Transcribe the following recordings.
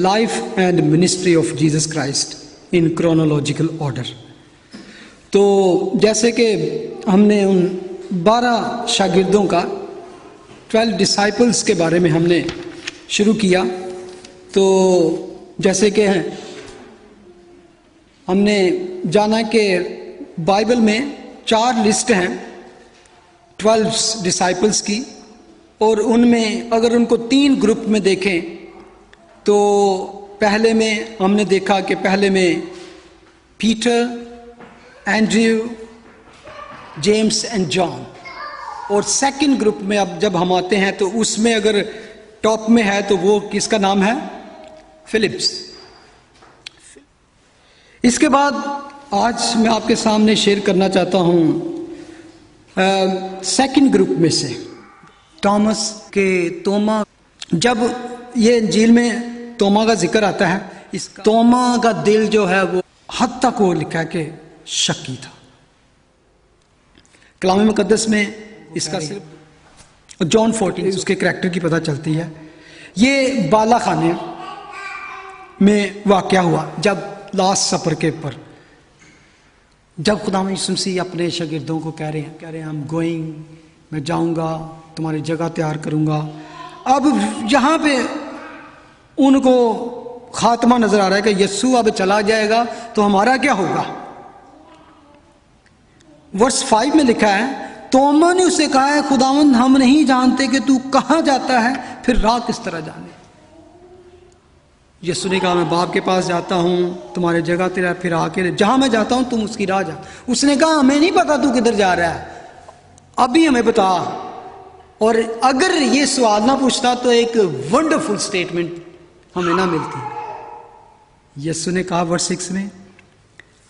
Life and ministry of Jesus Christ in chronological order. तो जैसे कि हमने उन 12 शागिर्दों का 12 डिसाइपल्स के बारे में हमने शुरू किया, तो जैसे कि हमने जाना कि बाइबल में 4 लिस्ट हैं 12 डिसाइपल्स की, और उनमें अगर उनको 3 ग्रुप में देखें तो पहले में हमने देखा कि पहले में Peter, Andrew, James and John, और सेकंड ग्रुप में अब जब हम आते हैं तो उसमें अगर टॉप में है तो वो किसका नाम है? फिलिप्स। इसके बाद आज मैं आपके सामने शेयर करना चाहता हूं सेकंड ग्रुप में से थॉमस के तोमा। जब ये इंजील में तोमा का जिक्र आता है, इस तोमा का दिल जो है वो हद तक वो लिखा है कि शक्की था। कलाम मुकद्दस में इसका सिर्फ जॉन 14 उसके करैक्टर की पता चलती है। ये बाला खाने में वाक़या हुआ जब लास्ट सफर के पर, जब खुदा यीशु मसीह अपने शागिर्दों को कह रहे हैं हम गोइंग, मैं जाऊंगा तुम्हारी जगह तैयार करूंगा। अब यहां पे उनको खात्मा नजर आ रहा है कि यीशु अब चला जाएगा तो हमारा क्या होगा। वर्स 5 में लिखा है, तोमा ने उससे कहा है खुदावंद हम नहीं जानते कि तू कहां जाता है, फिर राह किस तरह जाने। यीशु ने कहा मैं बाप के पास जाता हूं, तुम्हारे जगह तेरा फिर आके जहां मैं जाता हूं तुम उसकी राह जा। उसने कहा हमें नहीं पता तू किधर जा रहा है, अभी हमें बता। और अगर ये सवाल ना पूछता तो एक वंडरफुल स्टेटमेंट हमें ना मिलती। यीशु ने कहा वर्स 6 में,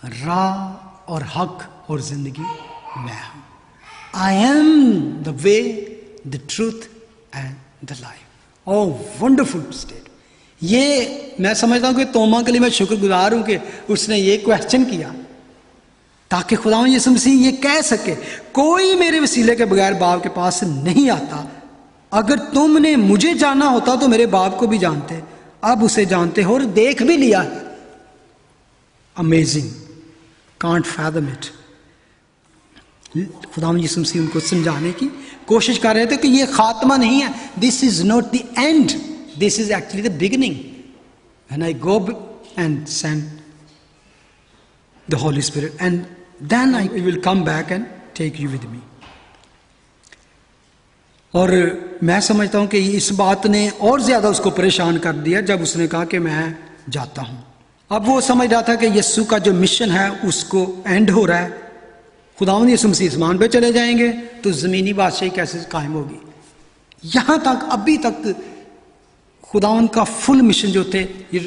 राह और हक और जिंदगी मैं हूं। I am the way, the truth and the life. Oh wonderful state. ये मैं समझता हूं कि तोमा के लिए मैं शुक्रगुजार हूं कि उसने ये क्वेश्चन किया, ताकि खुदा यीशु मसीह ये कह सके कोई मेरे वसीले के बगैर बाप के पास नहीं आता। अगर तुमने मुझे जाना होता तो मेरे बाप को भी जानते, अब उसे जानते हो और देख भी लिया। Amazing, can't fathom it. खुदा यीशु मसीह उनको समझाने की कोशिश कर रहे थे कि ये खात्मा नहीं है, this is not the end, this is actually the beginning. When I go and send the Holy Spirit, and then I will come back and take you with me. और मैं समझता हूं कि इस बात ने और ज्यादा उसको परेशान कर दिया जब उसने कहा कि मैं जाता हूं। अब वो समझ रहा था कि यीशु का जो मिशन है उसको एंड हो रहा है। खुदावंद यीशु मसीह आसमान पे चले जाएंगे तो जमीनी बादशाही कैसे कायम होगी। यहां तक अभी तक खुदावंद का फुल मिशन जो थे ये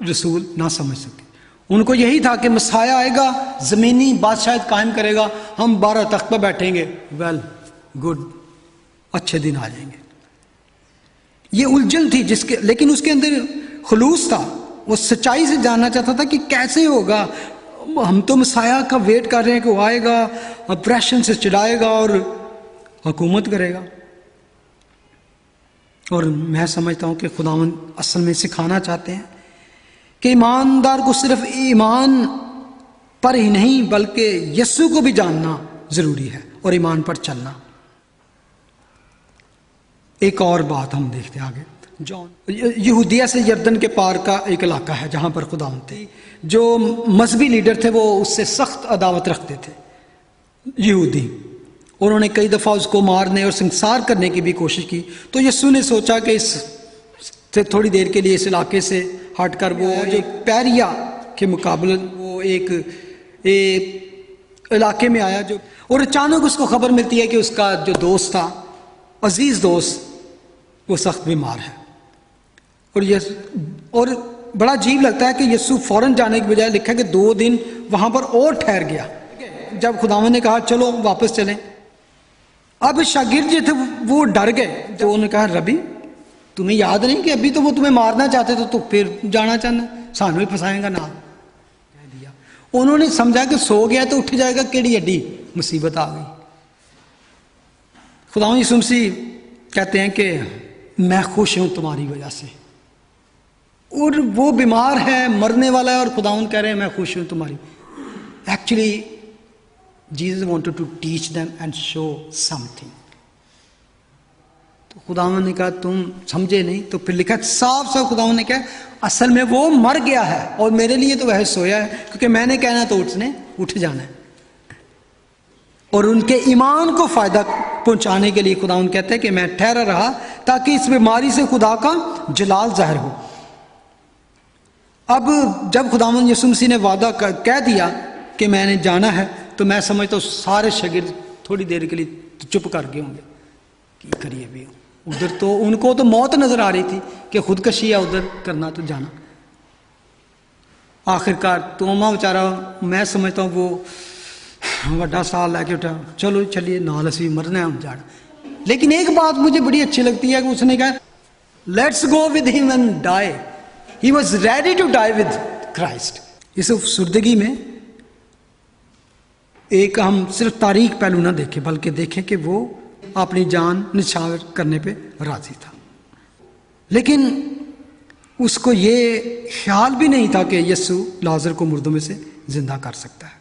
रसूल ना समझ सके। उनको यही था कि मसाया आएगा, जमीनी बादशाहत कायम करेगा, हम 12 तख्त पर बैठेंगे, वेल गुड, अच्छे दिन आ जाएंगे। ये उलझन थी जिसके, लेकिन उसके अंदर खुलूस था, वो सच्चाई से जानना चाहता था कि कैसे होगा। हम तो मसाया का वेट कर रहे हैं कि वो आएगा, ऑपरेशन से चलाएगा और हुकूमत करेगा। और मैं समझता हूं कि खुदावंद असल में सिखाना चाहते हैं कि ईमानदार को सिर्फ ईमान पर ही नहीं बल्कि यीशु को भी जानना जरूरी है और ईमान पर चलना। एक और बात हम देखते हैं आगे। जॉन यहूदिया से यरदन के पार का एक इलाका है जहां पर खुदावंद थे। जो मजहबी लीडर थे वो उससे सख्त अदावत रखते थे यहूदी। उन्होंने कई दफ़ा उसको मारने और संसार करने की भी कोशिश की। तो यीशु ने सोचा कि इस से थोड़ी देर के लिए इस इलाके से हटकर वो जो पैरिया के मुकाबले वो एक इलाके में आया जो, और अचानक उसको खबर मिलती है कि उसका जो दोस्त था, अजीज दोस्त, वो सख्त बीमार है। और बड़ा अजीब लगता है कि यीशु फौरन जाने की बजाय लिखा कि 2 दिन वहां पर और ठहर गया। जब खुदावंद ने कहा चलो वापस चलें, अब शागिर्द जो थे वो डर गए। तो उन्होंने कहा रबी तुम्हें याद नहीं कि अभी तो वो तुम्हें मारना चाहते थे, तो फिर जाना चाहना, सानू ही फंसाएगा ना, कह दिया। उन्होंने समझा कि सो गया तो उठ जाएगा, केड़ी एडी मुसीबत आ गई। खुदा यीशु मसीह कहते हैं कि मैं खुश हूं तुम्हारी वजह से, और वो बीमार है, मरने वाला है, और खुदावन कह रहे हैं मैं खुश हूं तुम्हारी। Actually Jesus wanted to teach them and show something. तो खुदावन ने कहा तुम समझे नहीं, तो फिर लिखा साफ साफ खुदावन ने कहा असल में वो मर गया है और मेरे लिए तो वह सोया है, क्योंकि मैंने कहना तो उसने उठ जाना है। और उनके ईमान को फायदा पहुंचाने के लिए खुदावन कहते हैं कि मैं ठहरा रहा ताकि इस बीमारी से खुदा का जलाल जाहिर हो। अब जब खुदावन यीशु मसीह ने वादा कह दिया कि मैंने जाना है, तो मैं समझता हूँ सारे शागिर्द थोड़ी देर के लिए तो चुप कर गए होंगे कि करिए भी उधर, तो उनको तो मौत नजर आ रही थी कि खुदकशी है उधर करना, तो जाना। आखिरकार तोमा बेचारा, मैं समझता हूँ वो बड़ा साल लैके उठा, चलो चलिए नाल असी मरना हम जाना। लेकिन एक बात मुझे बड़ी अच्छी लगती है कि उसने कहा let's go with him and die. He was ready to die with Christ. इस सुर्दगी में एक हम सिर्फ तारीख पहलू ना देखें, बल्कि देखें कि वो अपनी जान निछावर करने पे राजी था। लेकिन उसको ये ख्याल भी नहीं था कि यीशु लाजर को मुर्दों में से जिंदा कर सकता है।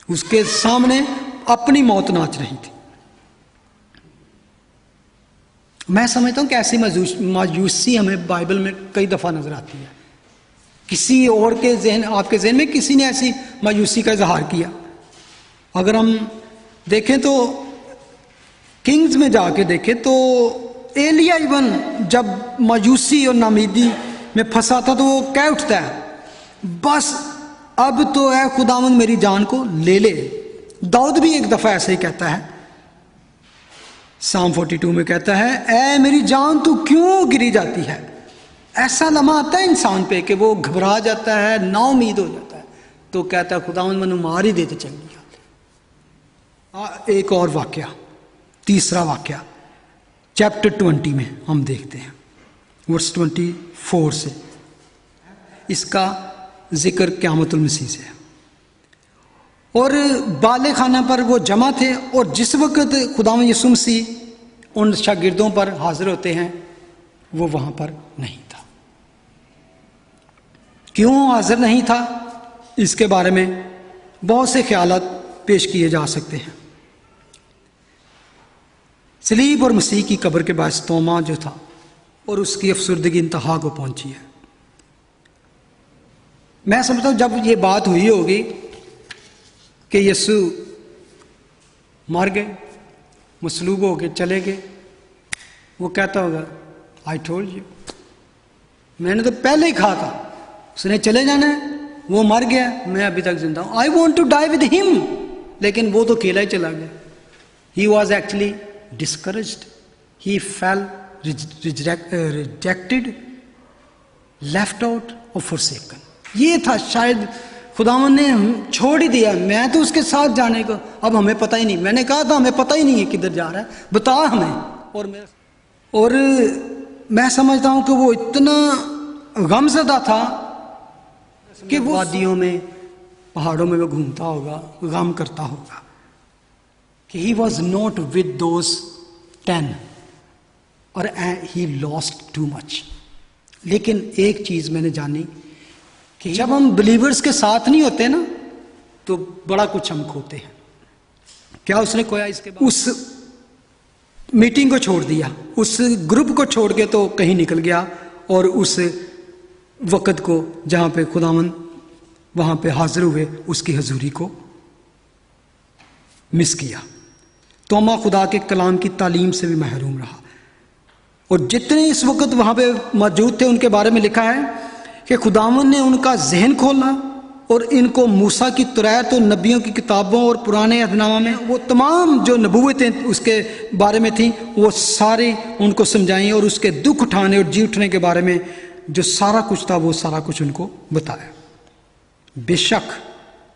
उसके सामने अपनी मौत नाच रही थी। मैं समझता हूं कि ऐसी मायूसी हमें बाइबल में कई दफा नजर आती है। किसी और के जहन, आपके जहन में किसी ने ऐसी मायूसी का इजहार किया? अगर हम देखें तो किंग्स में जाके देखें तो एलिया इवन जब मायूसी और नामीदी में फंसा था तो वो कह उठता है बस अब तो है खुदावंद मेरी जान को ले ले। दाऊद भी एक दफा ऐसे ही कहता है, साम 42 में कहता है ऐ मेरी जान तू क्यों गिरी जाती है। ऐसा लम्हा आता है इंसान पे कि वो घबरा जाता है, नाउमीद हो जाता है, तो कहता है खुदावंद मैनू मार ही देते चंगी। एक और वाक्या, तीसरा वाक्या चैप्टर 20 में हम देखते हैं वर्स 24 से। इसका जिक्र क़यामतुल मसीह से है। और बाले खाना पर वो जमा थे, और जिस वक्त खुदावंद यीशु मसीह उन शागिर्दों पर हाजिर होते हैं वो वहां पर नहीं था। क्यों हाजिर नहीं था, इसके बारे में बहुत से ख्यालात पेश किए जा सकते हैं। सलीब और मसीह की कब्र के बायस तोमा जो था और उसकी अफसुर्दगी इंतहा को पहुंची है। मैं समझता हूं जब ये बात हुई होगी कि यीशु मर गए, मसलूब हो गए, चले गए, वो कहता होगा आई टोल्ड यू, मैंने तो पहले ही कहा था उसने चले जाना है, वो मर गया, मैं अभी तक जिंदा हूं, I want to die with him. लेकिन वो तो अकेला ही चला गया। He was actually discouraged, he fell rejected, left out or forsaken। ये था शायद खुदावन ने छोड़ ही दिया, मैं तो उसके साथ जाने को, अब हमें पता ही नहीं, मैंने कहा था हमें पता ही नहीं है किधर जा रहा है, बता हमें। और मैं समझता हूं कि वो इतना गमज़दा था कि वो वादियों में पहाड़ों में वो घूमता होगा, गम करता होगा कि he was not with those 10 और he lost too much। लेकिन एक चीज मैंने जानी कि जब हम बिलीवर्स के साथ नहीं होते ना तो बड़ा कुछ हम खोते हैं। क्या उसने खोया? इसके बाद उस मीटिंग को छोड़ दिया, उस ग्रुप को छोड़ के तो कहीं निकल गया, और उस वक़्त को जहां पे खुदावंद वहां पे हाजिर हुए उसकी हजूरी को मिस किया। तोमा खुदा के कलाम की तालीम से भी महरूम रहा। और जितने इस वक्त वहां पे मौजूद थे उनके बारे में लिखा है कि खुदावन ने उनका जहन खोला और इनको मूसा की तुरैत और नबियों की किताबों और पुराने अहदनामा में वो तमाम जो नबूवतें उसके बारे में थी वो सारी उनको समझाई, और उसके दुख उठाने और जी उठने के बारे में जो सारा कुछ था वो सारा कुछ उनको बताया। बेशक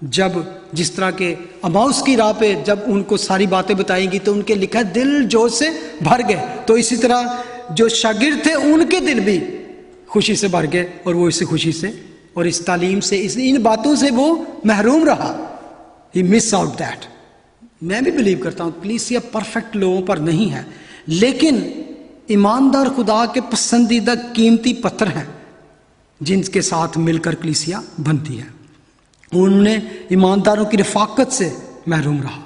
जब जिस तरह के अमाउस की राह पे जब उनको सारी बातें बताएंगी तो उनके लिखा दिल जोश से भर गए, तो इसी तरह जो शागिर्द थे उनके दिल भी खुशी से भर गए, और वो इस खुशी से और इस तालीम से इन बातों से वो महरूम रहा। ही मिस आउट दैट। मैं भी बिलीव करता हूँ कलीसिया परफेक्ट लोगों पर नहीं है, लेकिन ईमानदार खुदा के पसंदीदा कीमती पत्थर हैं जिनके साथ मिलकर कलीसिया बनती है। उन्होंने ईमानदारों की रफाकत से महरूम रहा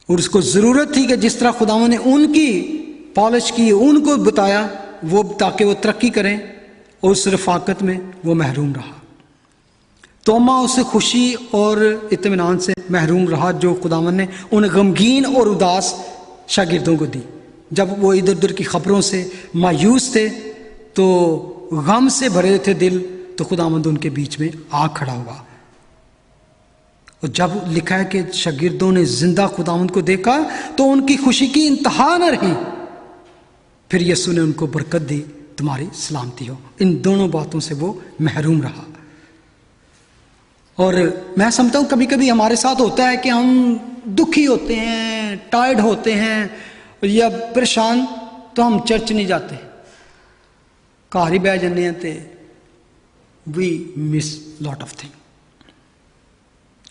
और उसको ज़रूरत थी कि जिस तरह खुदावंद ने उनकी पॉलिश की, उनको बताया, वो ताकि वो तरक्की करें, और उस रफाकत में वो महरूम रहा। तोमा उस खुशी और इत्मीनान से महरूम रहा जो खुदावंद ने उन गमगीन और उदास शागिर्दों को दी। जब वो इधर उधर की खबरों से मायूस थे, तो गम से भरे थे दिल, तो खुदावंद उनके बीच में आ खड़ा हुआ। और जब लिखा है कि शागिर्दों ने जिंदा खुदावंद को देखा तो उनकी खुशी की इंतहा न रही। फिर यीशु ने उनको बरकत दी, तुम्हारी सलामती हो। इन दोनों बातों से वो महरूम रहा। और मैं समझता हूँ कभी कभी हमारे साथ होता है कि हम दुखी होते हैं, टायर्ड होते हैं या परेशान, तो हम चर्च नहीं जाते, घर ही बह जाने ते we miss lot of thing.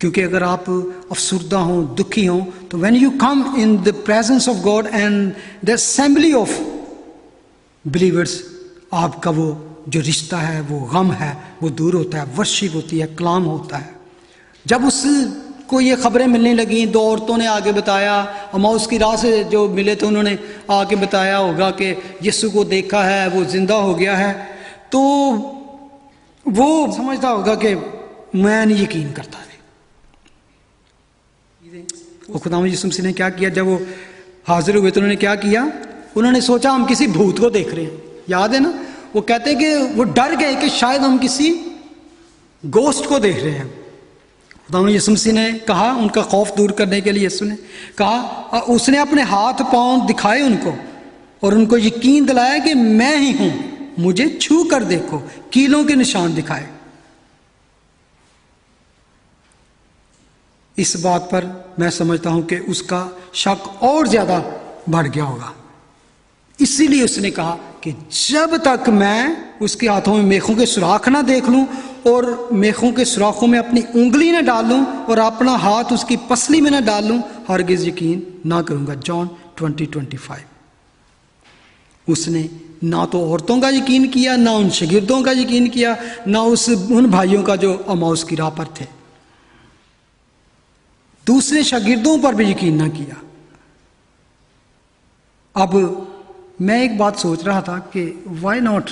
क्योंकि अगर आप अफसुर्दा हो, दुखी हो, तो when you come in the presence of God and the assembly of believers, आपका वो जो रिश्ता है, वो गम है, वो दूर होता है, वर्शिप होती है, कलाम होता है। जब उसको ये खबरें मिलने लगी, दो औरतों ने आगे बताया, अमाउस की राह से जो मिले थे उन्होंने आके बताया होगा कि यीशु को देखा है, वो जिंदा हो गया है, तो वो समझता होगा कि मैं नहीं यकीन करता है। वो खुदावंद यीशु मसीह ने क्या किया, जब वो हाजिर हुए तो उन्होंने क्या किया, उन्होंने सोचा हम किसी भूत को देख रहे हैं। याद है ना, वो कहते हैं कि वो डर गए कि शायद हम किसी गोस्ट को देख रहे हैं। खुदावंद यीशु मसीह ने कहा, उनका खौफ दूर करने के लिए यीशु ने कहा, उसने अपने हाथ पांव दिखाए उनको और उनको यकीन दिलाया कि मैं ही हूं, मुझे छू कर देखो, कीलों के निशान दिखाए। इस बात पर मैं समझता हूं कि उसका शक और ज्यादा बढ़ गया होगा। इसीलिए उसने कहा कि जब तक मैं उसके हाथों में मेखों के सुराख ना देख लूं और मेखों के सुराखों में अपनी उंगली ना डाल लूं और अपना हाथ उसकी पसली में ना डाल लूं, हरगिज यकीन ना करूंगा। जॉन 20:25। उसने ना तो औरतों का यकीन किया, ना उन शागिर्दों का यकीन किया, ना उन भाइयों का जो अमाउस की राह पर थे। दूसरे शागिर्दों पर भी यकीन ना किया। अब मैं एक बात सोच रहा था कि वाई नॉट,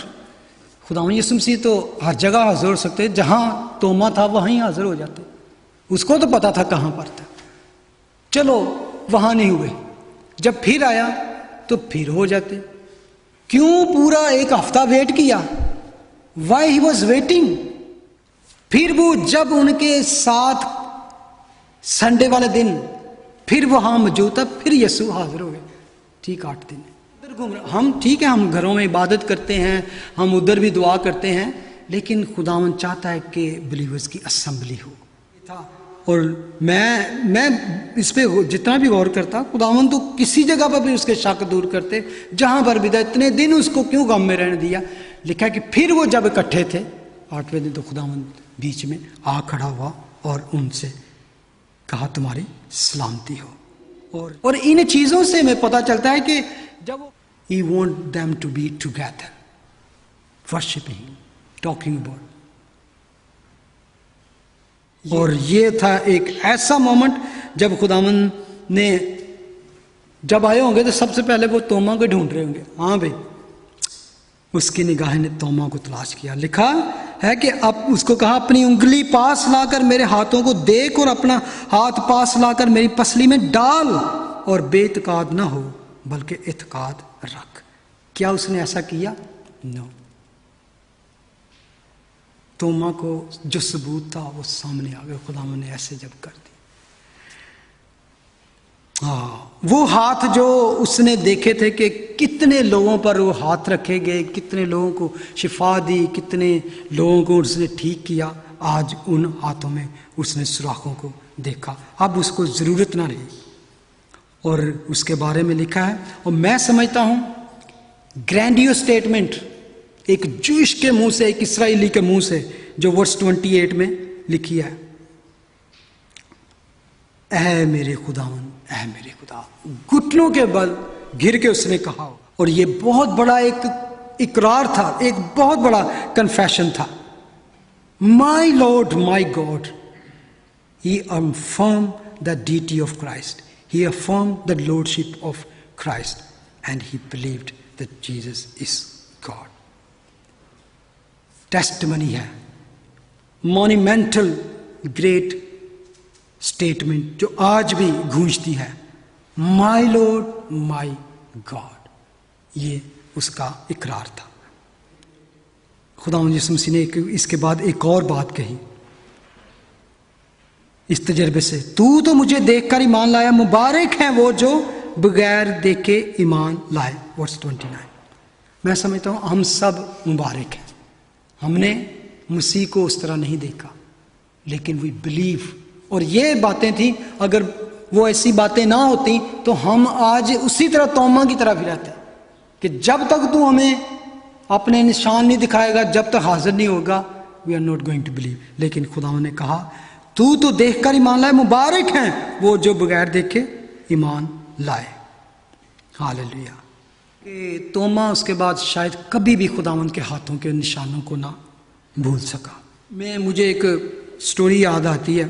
खुदावंद यीशु मसीह तो हर जगह हाजिर हो सकते, जहां तोमा था वहीं हाजिर हो जाते। उसको तो पता था कहां पर था, चलो वहां नहीं हुए, जब फिर आया तो फिर हो जाते। क्यों पूरा एक हफ्ता वेट किया? Why he was waiting? फिर वो जब उनके साथ संडे वाले दिन फिर वहां मौजूद था, फिर यीशु हाजिर हो गए। ठीक 8 दिन हम, ठीक है, हम घरों में इबादत करते हैं, हम उधर भी दुआ करते हैं, लेकिन खुदावंद चाहता है कि बिलीवर्स की असेंबली हो। और मैं इस पे जितना भी गौर करता, खुदावंद तो किसी जगह पर भी उसके शक दूर करते, जहां पर भी था। इतने दिन उसको क्यों गम में रहने दिया? लिखा है कि फिर वो जब इकट्ठे थे 8वें दिन, तो खुदावंद बीच में आ खड़ा हुआ और उनसे कहा, तुम्हारी सलामती हो। और इन चीजों से हमें पता चलता है कि जब he want them to be together worshiping, talking about, और ये था एक ऐसा मोमेंट जब खुदावंद ने जब आए होंगे तो सबसे पहले वो तोमा को ढूंढ रहे होंगे। हाँ भाई, उसकी निगाह ने तोमा को तलाश किया। लिखा है कि अब उसको कहा, अपनी उंगली पास लाकर मेरे हाथों को देख और अपना हाथ पास लाकर मेरी पसली में डाल और बेइत्काद ना हो बल्कि इत्काद रख। क्या उसने ऐसा किया? नो। तोमा को जो सबूत था वो सामने आ गया। खुदावंद ने ऐसे जब कर दी, वो हाथ जो उसने देखे थे कि कितने लोगों पर वो हाथ रखे गए, कितने लोगों को शिफा दी, कितने लोगों को उसने ठीक किया, आज उन हाथों में उसने सुराखों को देखा। अब उसको जरूरत ना रही। और उसके बारे में लिखा है, और मैं समझता हूं ग्रैंडियो स्टेटमेंट एक जूश के मुंह से, एक इसराइली के मुंह से, जो वर्स 28 में लिखी है, ऐ मेरे खुदावन, ऐ मेरे खुदा, घुटनों के बल गिर के उसने कहा। और ये बहुत बड़ा इकरार था, एक बहुत बड़ा कन्फेशन था। My Lord my God, he affirm the deity of Christ, he affirm the lordship of Christ and he believed that Jesus is God. Testimony है, मॉन्यूमेंटल ग्रेट स्टेटमेंट जो आज भी गूंजती है, माई लॉर्ड माई गॉड, ये उसका इकरार था। खुदावंद यीशु मसीह ने इसके बाद एक और बात कही इस तजर्बे से, तू तो मुझे देखकर ईमान लाया, मुबारक हैं वो जो बगैर देखे ईमान लाए। वर्स 29। मैं समझता हूं हम सब मुबारक हैं। हमने मसीह को उस तरह नहीं देखा, लेकिन वी बिलीव। और ये बातें थी, अगर वो ऐसी बातें ना होती तो हम आज उसी तरह तोमा की तरह भी रहते कि जब तक तू हमें अपने निशान नहीं दिखाएगा, जब तक हाजिर नहीं होगा, we are not going to believe. लेकिन खुदावंद ने कहा तू तो देखकर ईमान लाए, मुबारक हैं वो जो बगैर देखे ईमान लाए। हालेलुया। तोमा उसके बाद शायद कभी भी खुदावंद के हाथों के निशानों को ना भूल सका। मुझे एक स्टोरी याद आती है।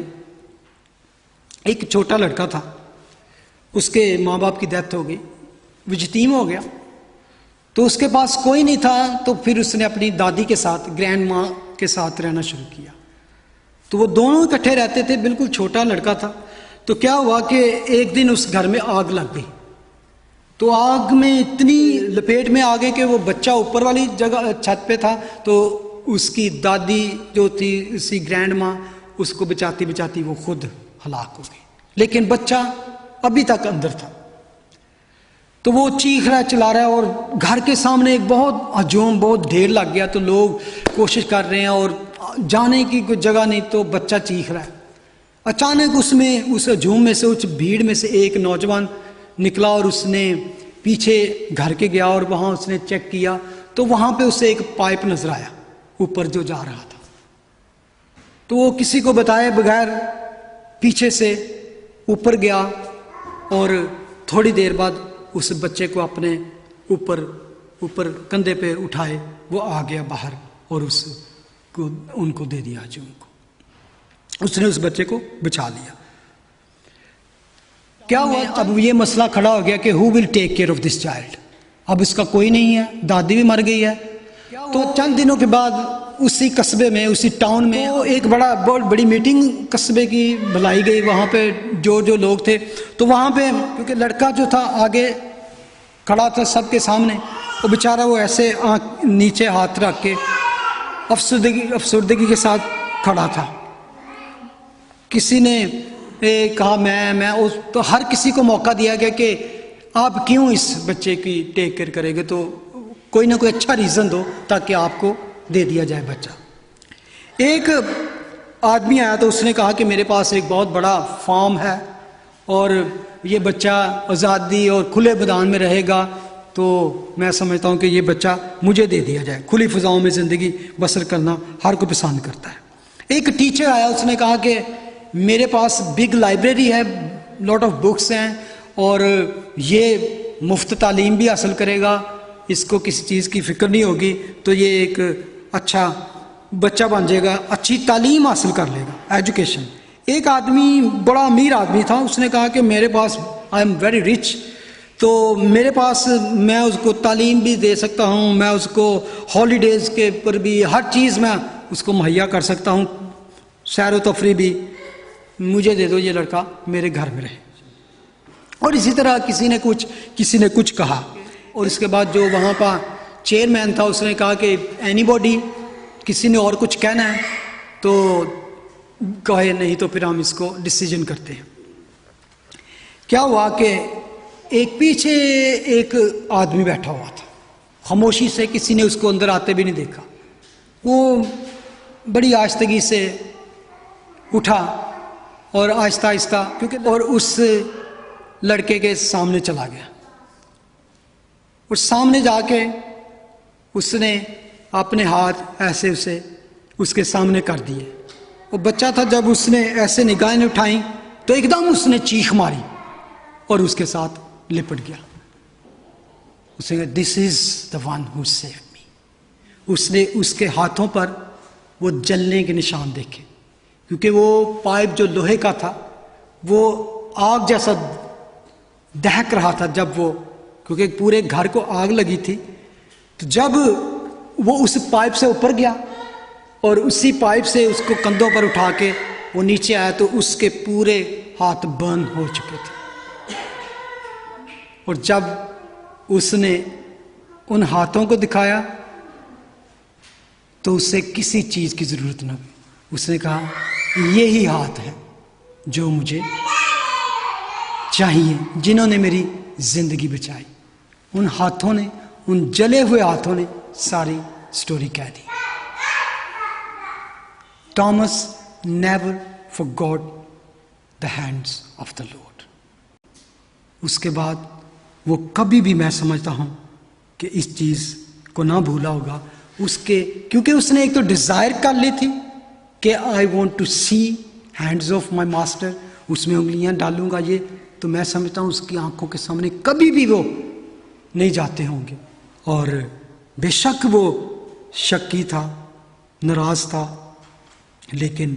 एक छोटा लड़का था, उसके माँ बाप की डेथ हो गई, वो यतीम हो गया, तो उसके पास कोई नहीं था। तो फिर उसने अपनी दादी के साथ, ग्रैंड माँ के साथ रहना शुरू किया। तो वो दोनों इकट्ठे रहते थे, बिल्कुल छोटा लड़का था। तो क्या हुआ कि एक दिन उस घर में आग लग गई। तो आग में इतनी लपेट में आ गए कि वो बच्चा ऊपर वाली जगह छत पे था, तो उसकी दादी जो थी, उसी ग्रैंड माँ, उसको बचाती बचाती वो खुद हलाक हो गई, लेकिन बच्चा अभी तक अंदर था। तो वो चीख रहा है, चिल्ला रहा है, और घर के सामने एक बहुत हजूम, बहुत ढेर लग गया। तो लोग कोशिश कर रहे हैं और जाने की कोई जगह नहीं, तो बच्चा चीख रहा है। अचानक उसमें, उस हजूम में से, उस भीड़ में से एक नौजवान निकला और उसने पीछे घर के गया और वहाँ उसने चेक किया, तो वहाँ पे उसे एक पाइप नजर आया ऊपर जो जा रहा था। तो वो किसी को बताए बगैर पीछे से ऊपर गया और थोड़ी देर बाद उस बच्चे को अपने ऊपर कंधे पे उठाए, वो आ गया बाहर और उसको उनको दे दिया जो उनको, उसने उस बच्चे को बचा लिया। क्या हुआ, अब ये मसला खड़ा हो गया कि who will take care of this child. अब इसका कोई नहीं है, दादी भी मर गई है। तो चंद दिनों के बाद उसी कस्बे में, उसी टाउन में तो एक बहुत बड़ी मीटिंग कस्बे की बुलाई गई। वहाँ पे जो लोग थे, तो वहाँ पे क्योंकि लड़का जो था आगे खड़ा था सबके सामने, वो बेचारा वो ऐसे आँख नीचे हाथ रख के अफसरदगी के साथ खड़ा था। किसी ने कहा मैं उस, तो हर किसी को मौका दिया गया कि आप क्यों इस बच्चे की टेक केयर करेंगे, तो कोई ना कोई अच्छा रीज़न दो ताकि आपको दे दिया जाए बच्चा। एक आदमी आया तो उसने कहा कि मेरे पास एक बहुत बड़ा फार्म है और ये बच्चा आज़ादी और खुले मैदान में रहेगा, तो मैं समझता हूँ कि ये बच्चा मुझे दे दिया जाए। खुली फिजाओं में ज़िंदगी बसर करना हर कोई पसंद करता है। एक टीचर आया, उसने कहा कि मेरे पास बिग लाइब्रेरी है, लॉट ऑफ बुक्स हैं और ये मुफ्त तालीम भी हासिल करेगा, इसको किसी चीज़ की फ़िक्र नहीं होगी, तो ये एक अच्छा बच्चा बन जाएगा, अच्छी तालीम हासिल कर लेगा, एजुकेशन। एक आदमी, बड़ा अमीर आदमी था, उसने कहा कि मेरे पास, आई एम वेरी रिच, तो मेरे पास मैं उसको तालीम भी दे सकता हूँ, मैं उसको हॉलीडेज़ के पर भी हर चीज़ मैं उसको मुहैया कर सकता हूँ, सैर व तफरी भी, मुझे दे दो, ये लड़का मेरे घर में रहे। और इसी तरह किसी ने कुछ कहा। और इसके बाद जो वहाँ का चेयरमैन था, उसने कहा कि एनीबॉडी, किसी ने और कुछ कहना है तो कहे, नहीं तो फिर हम इसको डिसीजन करते हैं। क्या हुआ कि एक पीछे एक आदमी बैठा हुआ था, खामोशी से, किसी ने उसको अंदर आते भी नहीं देखा। वो बड़ी आहिस्तगी से उठा और आहिस्ता आहिस्ता और उस लड़के के सामने चला गया और सामने जाके उसने अपने हाथ ऐसे उसके सामने कर दिए। वो बच्चा था, जब उसने ऐसे निगाहें उठाई तो एकदम उसने चीख मारी और उसके साथ लिपट गया। उसने कहा, this is the one who saved me, उसने उसके हाथों पर वो जलने के निशान देखे, क्योंकि वो पाइप जो लोहे का था वो आग जैसा दहक रहा था जब वो, क्योंकि पूरे घर को आग लगी थी। तो जब वो उस पाइप से ऊपर गया और उसी पाइप से उसको कंधों पर उठा के वो नीचे आया तो उसके पूरे हाथ बर्न हो चुके थे। और जब उसने उन हाथों को दिखाया तो उसे किसी चीज की जरूरत न हुई। उसने कहा ये ही हाथ है जो मुझे चाहिए, जिन्होंने मेरी जिंदगी बचाई। उन हाथों ने, उन जले हुए हाथों ने सारी स्टोरी कह दी। Thomas never forgot the hands of the Lord. उसके बाद वो कभी भी, मैं समझता हूं कि इस चीज को ना भूला होगा उसके, क्योंकि उसने एक तो डिजायर कर ली थी कि I want to see hands of my master, उसमें उंगलियां डालूंगा ये, तो मैं समझता हूं उसकी आंखों के सामने कभी भी वो नहीं जाते होंगे। और बेशक वो शक्की था, नाराज था, लेकिन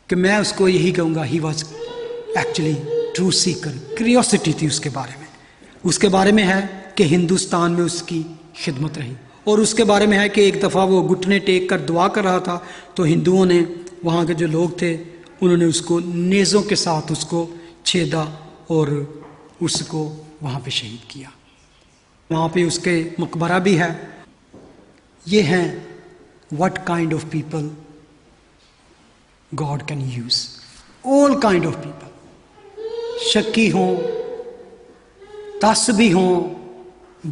कि मैं उसको यही कहूँगा, ही was actually true Sikar. Curiosity थी उसके बारे में। उसके बारे में है कि हिंदुस्तान में उसकी खिदमत रही, और उसके बारे में है कि एक दफ़ा वो घुटने टेक कर दुआ कर रहा था तो हिंदुओं ने, वहाँ के जो लोग थे, उन्होंने उसको नेज़ों के साथ उसको छेदा और उसको वहाँ पे शहीद किया। वहाँ पे उसके मकबरा भी है। ये हैं what kind of people God can use. All kind of people, शक्की हों, तासबी हों,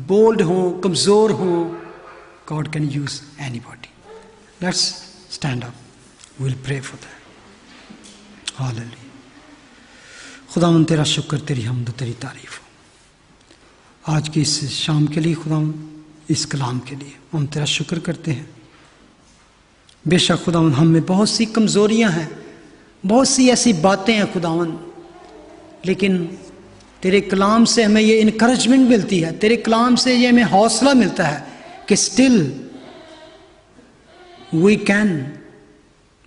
बोल्ड हों, कमज़ोर हों, God can use anybody. Let's stand up, will pray for that. Hallelujah. खुदावंद तेरा शुक्र, तेरी हम्द, तेरी तारीफ हो आज की इस शाम के लिए। खुदावंद इस कलाम के लिए हम तेरा शुक्र करते हैं। बेशक खुदावंद हम में बहुत सी कमज़ोरियां हैं, बहुत सी ऐसी बातें हैं खुदावंद, लेकिन तेरे कलाम से हमें ये इनकरेजमेंट मिलती है, तेरे कलाम से ये हमें हौसला मिलता है कि still we can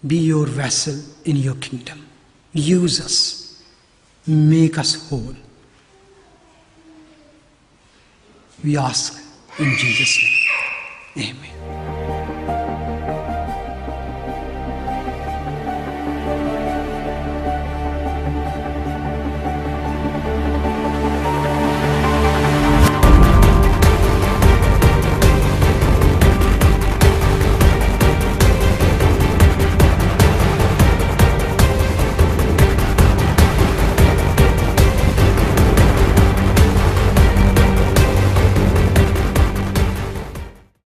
be your vessel in your kingdom. Use us, make us whole. We ask in Jesus' name. Amen.